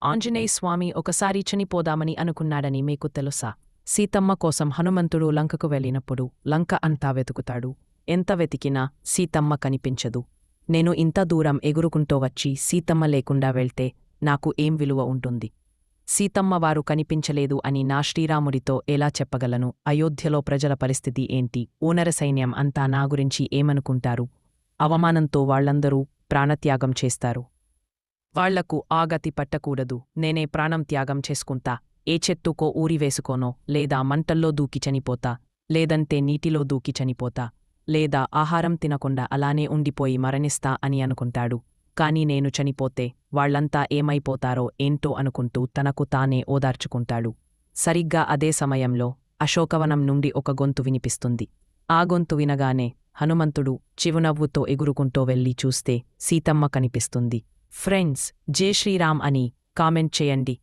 ఆంజనేయ స్వామి ఒకసారి చనిపోదామని అనుకున్నాడని మీకు తెలుసా? సీతమ్మ కోసం హనుమంతుడు లంకకు వెళ్ళినప్పుడు లంక అంతా వెతుకుతాడు. ఎంత వెతికినా సీతమ్మ కనిపించదు. నేను ఇంత దూరం ఎగురుకుంటూ వచ్చి సీతమ్మ లేకుండా వెళ్తే నాకు ఏం విలువ ఉంటుంది? సీతమ్మ వారు కనిపించలేదు అని నా శ్రీరాముడితో ఎలా చెప్పగలను? అయోధ్యలో ప్రజల పరిస్థితి ఏంటి? ఓనర సైన్యం అంతా నా గురించి ఏమనుకుంటారు? అవమానంతో వాళ్లందరూ ప్రాణత్యాగం చేస్తారు. వాళ్లకు ఆ గతి పట్టకూడదు. నేనే ప్రాణం త్యాగం చేసుకుంటా. ఏ చెట్టుకో ఊరివేసుకోనో, లేదా మంటల్లో దూకి చనిపోతా, లేదంటే నీటిలో దూకి చనిపోతా, లేదా ఆహారం తినకుండా అలానే ఉండిపోయి మరణిస్తా అని అనుకుంటాడు. కాని నేను చనిపోతే వాళ్లంతా ఏమైపోతారో ఏంటో అనుకుంటూ తనకు తానే ఓదార్చుకుంటాడు. సరిగ్గా అదే సమయంలో అశోకవనం నుండి ఒక గొంతు వినిపిస్తుంది. ఆ గొంతు వినగానే హనుమంతుడు చివునవ్వుతో ఎగురుకుంటూ వెళ్ళి చూస్తే సీతమ్మ కనిపిస్తుంది. ఫ్రెండ్స్, జై శ్రీరామ్ అని కామెంట్ చేయండి.